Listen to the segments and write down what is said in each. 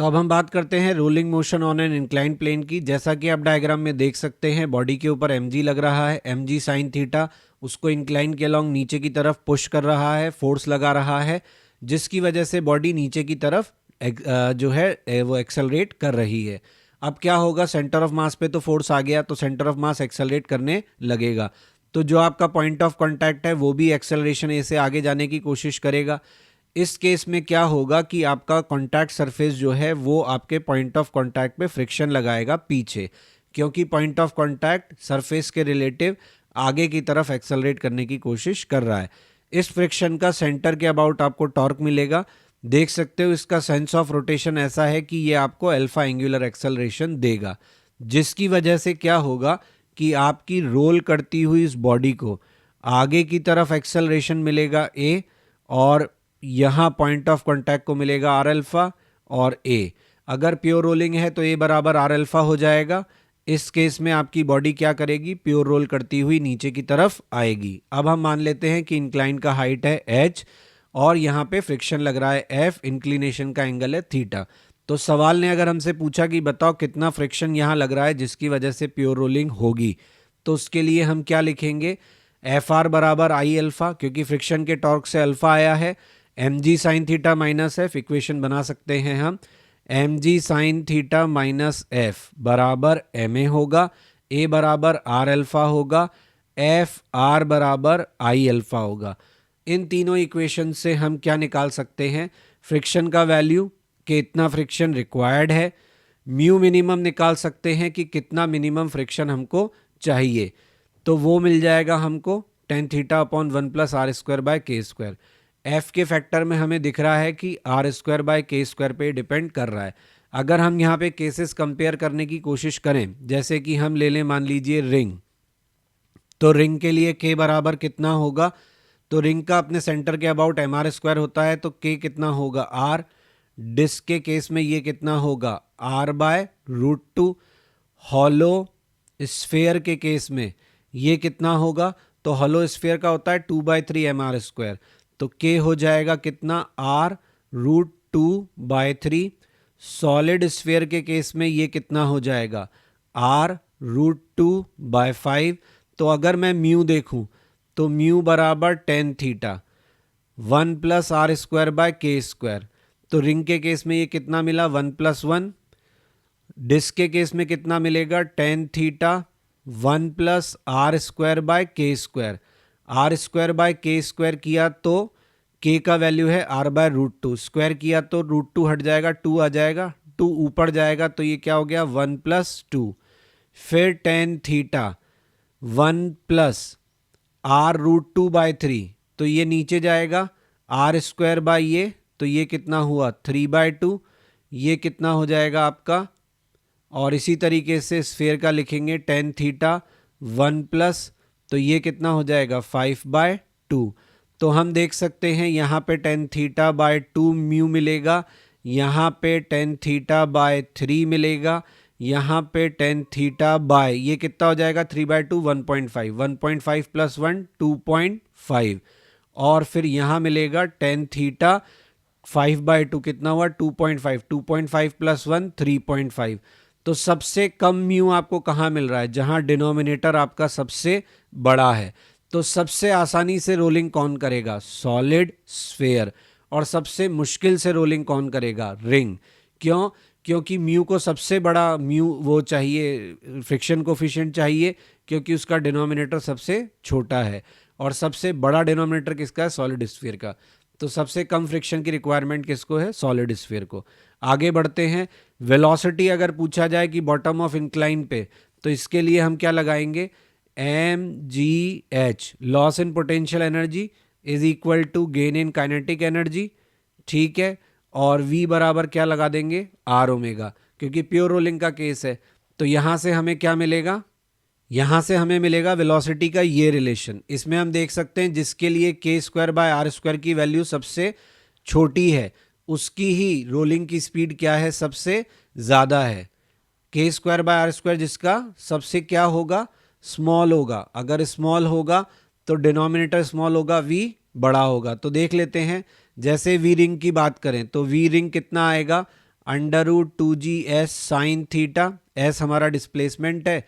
तो अब हम बात करते हैं rolling motion on an inclined plane की। जैसा कि आप डायग्राम में देख सकते हैं, बॉडी के ऊपर mg लग रहा है, mg साइन थीटा उसको इंक्लाइन के अलॉन्ग नीचे की तरफ पुश कर रहा है, फोर्स लगा रहा है, जिसकी वजह से बॉडी नीचे की तरफ जो है वो एक्सेलरेट कर रही है। अब क्या होगा, सेंटर ऑफ मास पे तो फोर्स आ गया, तो सेंटर ऑफ मास एक्सेलरेट करने लगेगा। तो जो आपका पॉइंट ऑफ कांटेक्ट है वो भी एक्सेलरेशन ए से आगे जाने की कोशिश करेगा। इस केस में क्या होगा कि आपका कांटेक्ट सरफेस जो है वो आपके पॉइंट ऑफ कांटेक्ट पे फ्रिक्शन लगाएगा पीछे, क्योंकि पॉइंट ऑफ कांटेक्ट सरफेस के रिलेटिव आगे की तरफ एक्सेलरेट करने की कोशिश कर रहा है। इस फ्रिक्शन का सेंटर के अबाउट आपको टॉर्क मिलेगा। देख सकते हो इसका सेंस ऑफ रोटेशन ऐसा है कि ये आपको अल्फा एंगुलर एक्सेलरेशन देगा, जिसकी वजह से क्या होगा कि आपकी रोल करती हुई इस बॉडी को आगे की तरफ एक्सेलरेशन मिलेगा ए, और यहाँ पॉइंट ऑफ कांटेक्ट को मिलेगा आर अल्फा और ए। अगर प्योर रोलिंग है तो ए बराबर आर अल्फा हो जाएगा। इस केस में आपकी बॉडी क्या करेगी, प्योर रोल करती हुई नीचे की तरफ आएगी। अब हम मान लेते हैं कि इंक्लाइन का हाइट है h और यहाँ पे फ्रिक्शन लग रहा है f, इंक्लिनेशन का एंगल है थीटा। तो सवाल ने अगर हमसे पूछा कि बताओ कितना फ्रिक्शन यहाँ लग रहा है जिसकी वजह से प्योर रोलिंग होगी, तो उसके लिए हम क्या लिखेंगे, एफ आर बराबर आई अल्फा, क्योंकि फ्रिक्शन के टॉर्क से अल्फा आया है, M G sine theta minus F, equation बना सकते हैं हम, M G sine theta minus F बराबर एम ए होगा, ए बराबर आर अल्फा होगा, एफ आर बराबर आई अल्फा होगा। इन तीनों इक्वेशन से हम क्या निकाल सकते हैं, फ्रिक्शन का वैल्यू कि इतना फ्रिक्शन रिक्वायर्ड है, म्यू मिनिमम निकाल सकते हैं कि कितना मिनिमम फ्रिक्शन हमको चाहिए, तो वो मिल जाएगा हमको tan theta upon 1 plus R square by K square. F के फैक्टर में हमें दिख रहा है कि R square by K square पे डिपेंड कर रहा है। अगर हम यहाँ पे केसेस कंपेयर करने की कोशिश करें, जैसे कि हम ले लें मान लीजिए रिंग, तो रिंग के लिए के बराबर कितना होगा, तो रिंग का अपने सेंटर के अबाउट एम आर स्क्वायर होता है, तो के कितना होगा आर। डिस्क के केस में ये कितना होगा R by root two. Hollow sphere के केस में ये कितना होगा, तो हॉलो स्फेयर का होता है 2/3 एम आर स्क्वायर, तो के हो जाएगा कितना आर रूट 2/3। सॉलिड स्फेयर के केस में ये कितना हो जाएगा आर रूट 2/5। तो अगर मैं म्यू देखूं तो म्यू बराबर tan theta 1 plus R square by K square. तो रिंग के केस में ये कितना मिला 1 प्लस 1। डिस्क के केस में कितना मिलेगा tan theta 1 plus R square by K square. R square by K square किया तो के का वैल्यू है R by root two, square किया तो रूट टू हट जाएगा, टू आ जाएगा, टू ऊपर जाएगा तो ये क्या हो गया 1 प्लस 2। फिर tan theta 1 plus R root 2/3, तो ये नीचे जाएगा आर स्क्वायर बाय ये, तो ये कितना हुआ 3/2, ये कितना हो जाएगा आपका। और इसी तरीके से स्फेयर का लिखेंगे टेन थीटा 1 प्लस, तो ये कितना हो जाएगा 5/2। तो हम देख सकते हैं यहाँ पे टेन थीटा बाय 2 म्यू मिलेगा, यहाँ पे टेन थीटा बाय 3 मिलेगा, यहाँ पे टेन थीटा बाय ये कितना हो जाएगा 3/2 1.5, 1.5 प्लस 1 2.5, और फिर यहाँ मिलेगा टेन थीटा 5/2 कितना हुआ 2.5, 2.5 प्लस 1 3.5। तो सबसे कम म्यू आपको कहाँ मिल रहा है, जहाँ डिनोमिनेटर आपका सबसे बड़ा है। तो सबसे आसानी से रोलिंग कौन करेगा, सॉलिड स्फेयर। और सबसे मुश्किल से रोलिंग कौन करेगा, रिंग। क्यों, क्योंकि म्यू को सबसे बड़ा म्यू वो चाहिए, फ्रिक्शन कोफिशिएंट चाहिए, क्योंकि उसका डिनोमिनेटर सबसे छोटा है, और सबसे बड़ा डिनोमिनेटर किसका है, सॉलिड स्फीयर का। तो सबसे कम फ्रिक्शन की रिक्वायरमेंट किसको है, सॉलिड स्फीयर को। आगे बढ़ते हैं, वेलोसिटी अगर पूछा जाए कि बॉटम ऑफ इंक्लाइन पे, तो इसके लिए हम क्या लगाएंगे, M G H, loss in potential energy is equal to gain in kinetic energy, ठीक है। और v बराबर क्या लगा देंगे आर ओमेगा, क्योंकि प्योर रोलिंग का केस है। तो यहाँ से हमें क्या मिलेगा, यहाँ से हमें मिलेगा वेलोसिटी का ये रिलेशन। इसमें हम देख सकते हैं जिसके लिए के स्क्वायर बाय आर स्क्वायर की वैल्यू सबसे छोटी है, उसकी ही रोलिंग की स्पीड क्या है, सबसे ज़्यादा है। K square by R square जिसका सबसे क्या होगा, स्मॉल होगा। अगर स्मॉल होगा तो डिनोमिनेटर स्मॉल होगा, वी बड़ा होगा। तो देख लेते हैं, जैसे वी रिंग की बात करें तो वी रिंग कितना आएगा, under root 2GS sine theta, S हमारा डिस्प्लेसमेंट है,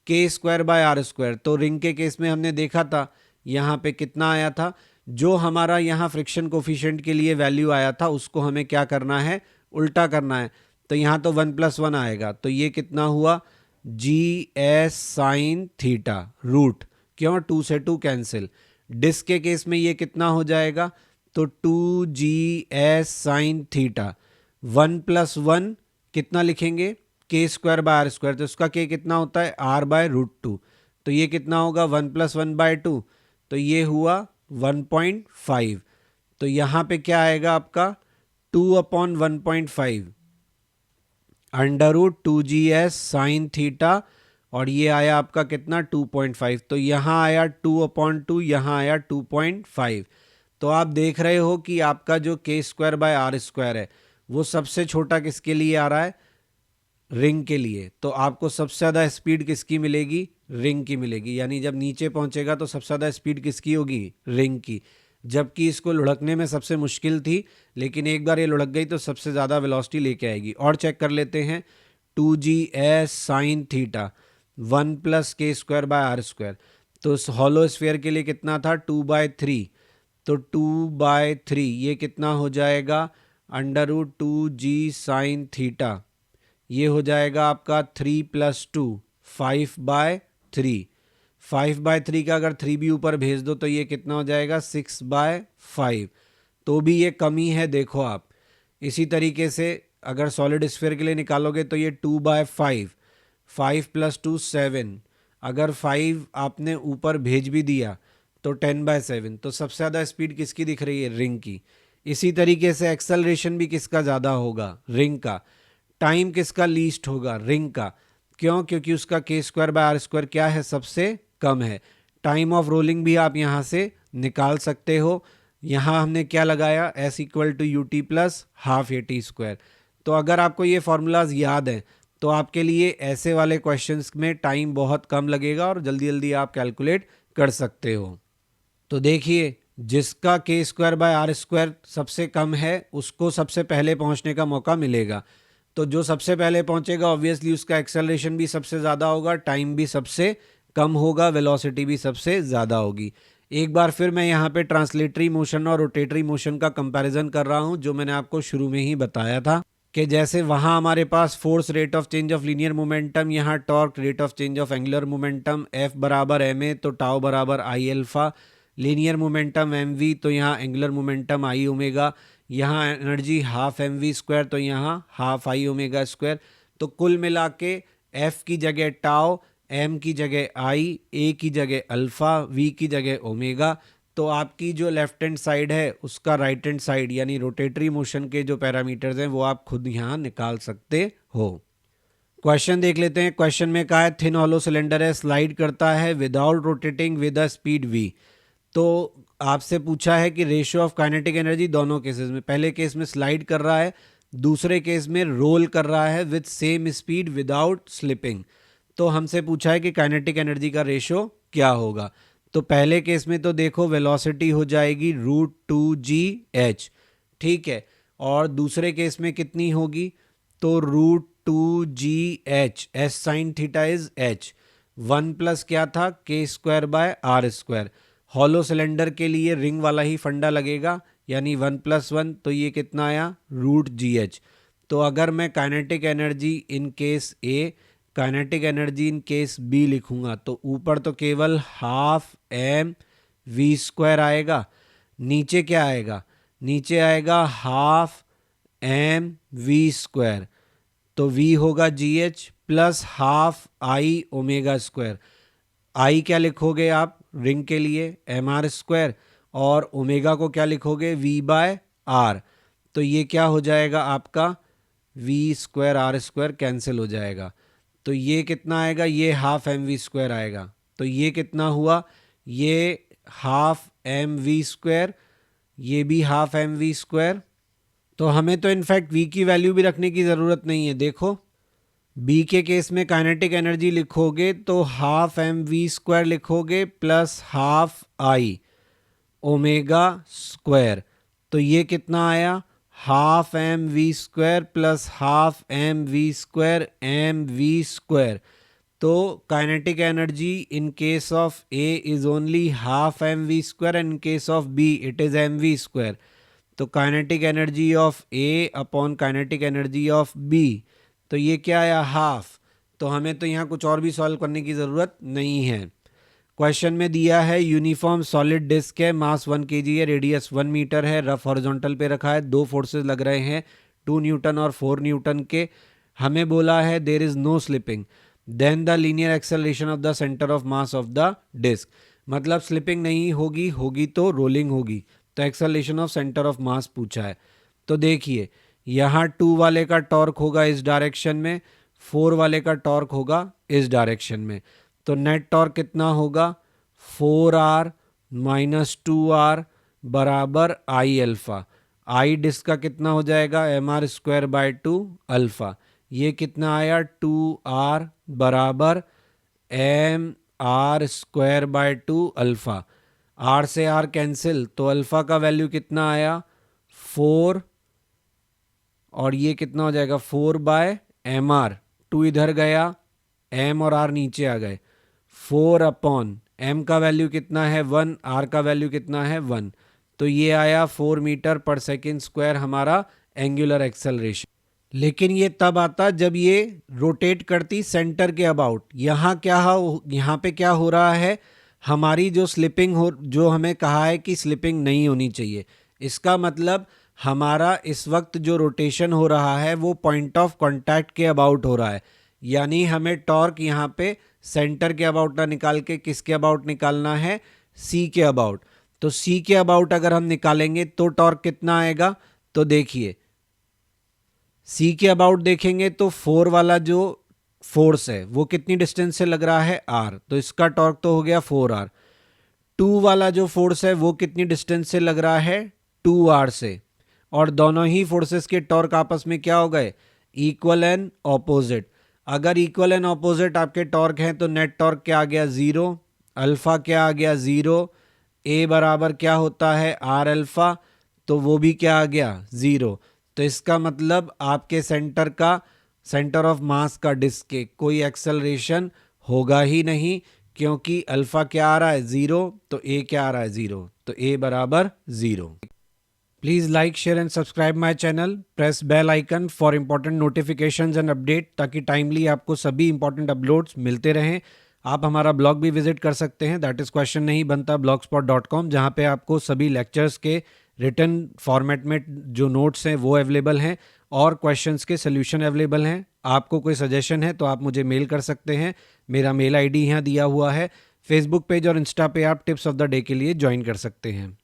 K square by R square. तो रिंग के केस में हमने देखा था यहाँ पे कितना आया था, जो हमारा यहाँ फ्रिक्शन कोफिशिएंट के लिए वैल्यू आया था उसको हमें क्या करना है, उल्टा करना है। तो यहाँ तो 1+1 आएगा, तो ये कितना हुआ, GS साइन थीटा रूट, क्यों 2 से 2 कैंसिल। डिस्क के केस में ये कितना हो जाएगा, तो 2GS साइन थीटा 1+1 कितना लिखेंगे, के स्क्वायर बाय आर स्क्वायर, तो उसका के कितना होता है, r/√2। तो ये कितना होगा 1+1/2, तो ये हुआ 1.5। तो यहाँ पे क्या आएगा आपका 2/1.5 √2GS साइन थीटा, और ये आया आपका कितना 2.5। तो यहाँ आया 2/2, यहाँ आया 2.5। तो आप देख रहे हो कि आपका जो के स्क्वायर बाय आर स्क्वायर है वो सबसे छोटा किसके लिए आ रहा है, रिंग के लिए। तो आपको सबसे ज़्यादा स्पीड किसकी मिलेगी, रिंग की मिलेगी। यानी जब नीचे पहुंचेगा तो सबसे ज़्यादा स्पीड किसकी होगी, रिंग की। जबकि इसको लुढ़कने में सबसे मुश्किल थी, लेकिन एक बार ये लुढ़क गई तो सबसे ज़्यादा वेलोसिटी लेके आएगी। और चेक कर लेते हैं, 2GS sine theta 1+k square by R square, तो इस हॉलो स्फीयर के लिए कितना था 2/3। तो 2/3 ये कितना हो जाएगा, √2g साइन थीटा, ये हो जाएगा आपका 3 + 2 5/3। 5/3 का अगर 3 भी ऊपर भेज दो तो ये कितना हो जाएगा 6/5। तो भी ये कमी है, देखो आप। इसी तरीके से अगर सॉलिड स्फीयर के लिए निकालोगे तो ये 2/5, 5 + 2 7, अगर 5 आपने ऊपर भेज भी दिया तो 10/7। तो सबसे ज़्यादा स्पीड किसकी दिख रही है, रिंग की। इसी तरीके से एक्सेलरेशन भी किसका ज़्यादा होगा, रिंग का। टाइम किसका लीस्ट होगा, रिंग का। क्यों, क्योंकि उसका के स्क्वायर बाय आर स्क्वायर क्या है, सबसे कम है। टाइम ऑफ रोलिंग भी आप यहाँ से निकाल सकते हो। यहाँ हमने क्या लगाया, S = UT + ½ AT²। तो अगर आपको ये फॉर्मूलाज याद हैं तो आपके लिए ऐसे वाले क्वेश्चंस में टाइम बहुत कम लगेगा और जल्दी जल्दी आप कैलकुलेट कर सकते हो। तो देखिए, जिसका के स्क्वायर बाय आर स्क्वायर सबसे कम है उसको सबसे पहले पहुंचने का मौका मिलेगा। तो जो सबसे पहले पहुंचेगा ऑब्वियसली उसका एक्सेलरेशन भी सबसे ज़्यादा होगा, टाइम भी सबसे कम होगा, वेलोसिटी भी सबसे ज़्यादा होगी। एक बार फिर मैं यहाँ पे ट्रांसलेटरी मोशन और रोटेटरी मोशन का कंपैरिजन कर रहा हूँ, जो मैंने आपको शुरू में ही बताया था कि जैसे वहाँ हमारे पास force rate of change of linear momentum, यहाँ torque rate of change of angular momentum, F = ma तो tau = I alpha, linear momentum mv तो यहाँ एंगुलर मोमेंटम I ओमेगा, यहाँ एनर्जी ½ mv² तो यहाँ ½ I ओमेगा²। तो कुल मिला के F की जगह टाउ, M की जगह I, A की जगह अल्फा, V की जगह ओमेगा। तो आपकी जो लेफ्ट हैंड साइड है उसका राइट हैंड साइड यानी रोटेटरी मोशन के जो पैरामीटर्स हैं वो आप खुद यहाँ निकाल सकते हो। क्वेश्चन देख लेते हैं। क्वेश्चन में कहा है थिन हॉलो सिलेंडर है, स्लाइड करता है without rotating with a speed v। तो आपसे पूछा है कि रेशियो ऑफ काइनेटिक एनर्जी दोनों केसेस में, पहले केस में स्लाइड कर रहा है, दूसरे केस में रोल कर रहा है with same speed without slipping. तो हमसे पूछा है कि काइनेटिक एनर्जी का रेशियो क्या होगा। तो पहले केस में तो देखो वेलोसिटी हो जाएगी √2gh, ठीक है। और दूसरे केस में कितनी होगी, तो √2gh, S sine theta is h, 1+ क्या था, K square by R square. Hollow cylinder के लिए रिंग वाला ही फंडा लगेगा, यानी 1+1, तो ये कितना आया √gh। तो अगर मैं kinetic energy in case A, kinetic energy in case B लिखूंगा तो ऊपर तो केवल ½ mv² आएगा, नीचे क्या आएगा, नीचे आएगा ½ mv²। तो v होगा gh प्लस ½ I ओमेगा²। I क्या लिखोगे आप रिंग के लिए, mr², और ओमेगा को क्या लिखोगे, v/r। तो ये क्या हो जाएगा आपका v² r² कैंसिल हो जाएगा। तो ये कितना आएगा, ये ½ mv² आएगा। तो ये कितना हुआ, ये ½ mv², ये भी ½ mv²। तो हमें तो इनफैक्ट v की वैल्यू भी रखने की ज़रूरत नहीं है। देखो B के केस में काइनेटिक एनर्जी लिखोगे तो ½ mv² लिखोगे प्लस ½ I ओमेगा²। तो ये कितना आया, half M V square plus half M V square M V square. तो kinetic energy in case of A is only half M V square and in case of B it is M V square. तो kinetic energy of A upon kinetic energy of B, तो ये क्या आया half. तो हमें तो यहाँ कुछ और भी सॉल्व करने की ज़रूरत नहीं है। क्वेश्चन में दिया है यूनिफॉर्म सॉलिड डिस्क है, मास 1 kg है, रेडियस 1 मीटर है, रफ हॉरिजॉन्टल पे रखा है, 2 फोर्सेस लग रहे हैं 2 न्यूटन और 4 न्यूटन के। हमें बोला है there is no slipping, then the linear acceleration of the centre of mass of the disc. मतलब स्लिपिंग नहीं होगी, होगी तो रोलिंग होगी। तो acceleration of centre of mass पूछा है। तो देखिए यहाँ 2 वाले का टॉर्क होगा इस डायरेक्शन में, 4 वाले का टॉर्क होगा इस डायरेक्शन में। तो नेट टॉर्क कितना होगा 4r माइनस 2r बराबर आई अल्फा। आई डिस्क का कितना हो जाएगा mr स्क्वायर बाय 2 अल्फा। ये कितना आया 2r बराबर mr square by 2 alpha. r से r कैंसिल, तो अल्फा का वैल्यू कितना आया 4 और ये कितना हो जाएगा 4 बाय mr। 2 इधर गया, m और r नीचे आ गए, 4 अपॉन m का वैल्यू कितना है 1, r का वैल्यू कितना है 1। तो ये आया 4 मीटर पर सेकेंड स्क्वायर हमारा एंगुलर एक्सेलरेशन। लेकिन ये तब आता जब ये रोटेट करती सेंटर के अबाउट। यहाँ पे क्या हो रहा है, हमारी जो स्लिपिंग हो, जो हमें कहा है कि स्लिपिंग नहीं होनी चाहिए, इसका मतलब हमारा इस वक्त जो रोटेशन हो रहा है वो पॉइंट ऑफ कांटेक्ट के अबाउट हो रहा है। यानी हमें टॉर्क यहाँ पे सेंटर के अबाउट ना निकाल के किसके अबाउट निकालना है, सी के अबाउट। तो सी के अबाउट अगर हम निकालेंगे तो टॉर्क कितना आएगा, तो देखिए सी के अबाउट देखेंगे तो 4 वाला जो फोर्स है वो कितनी डिस्टेंस से लग रहा है r, तो इसका टॉर्क तो हो गया 4r। 2 वाला जो फोर्स है वो कितनी डिस्टेंस से लग रहा है 2r से, और दोनों ही फोर्सेस के टॉर्क आपस में क्या हो गए इक्वल एंड ऑपोजिट। अगर इक्वल एंड ऑपोजिट आपके टॉर्क हैं तो नेट टॉर्क क्या आ गया 0, अल्फा क्या आ गया 0, ए बराबर क्या होता है आर अल्फा, तो वो भी क्या आ गया 0। तो इसका मतलब आपके सेंटर ऑफ मास का डिस्क के कोई एक्सेलरेशन होगा ही नहीं, क्योंकि अल्फा क्या आ रहा है 0, तो ए क्या आ रहा है 0, तो ए बराबर 0। Please like share and subscribe my channel, press bell icon for important notifications and update, ताकि टाइमली आपको सभी इंपॉर्टेंट अपलोड्स मिलते रहें। आप हमारा ब्लॉग भी विजिट कर सकते हैं, दैट इज़ क्वेश्चन नहीं बनता blogspot.com, जहाँ पे आपको सभी लेक्चर्स के रिटन फॉर्मेट में जो नोट्स हैं वो अवेलेबल हैं और क्वेश्चंस के सोल्यूशन अवेलेबल हैं। आपको कोई सजेशन है तो आप मुझे मेल कर सकते हैं, मेरा मेल आईडी यहाँ दिया हुआ है। फेसबुक पेज और इंस्टा पे आप टिप्स ऑफ द डे के लिए ज्वाइन कर सकते हैं।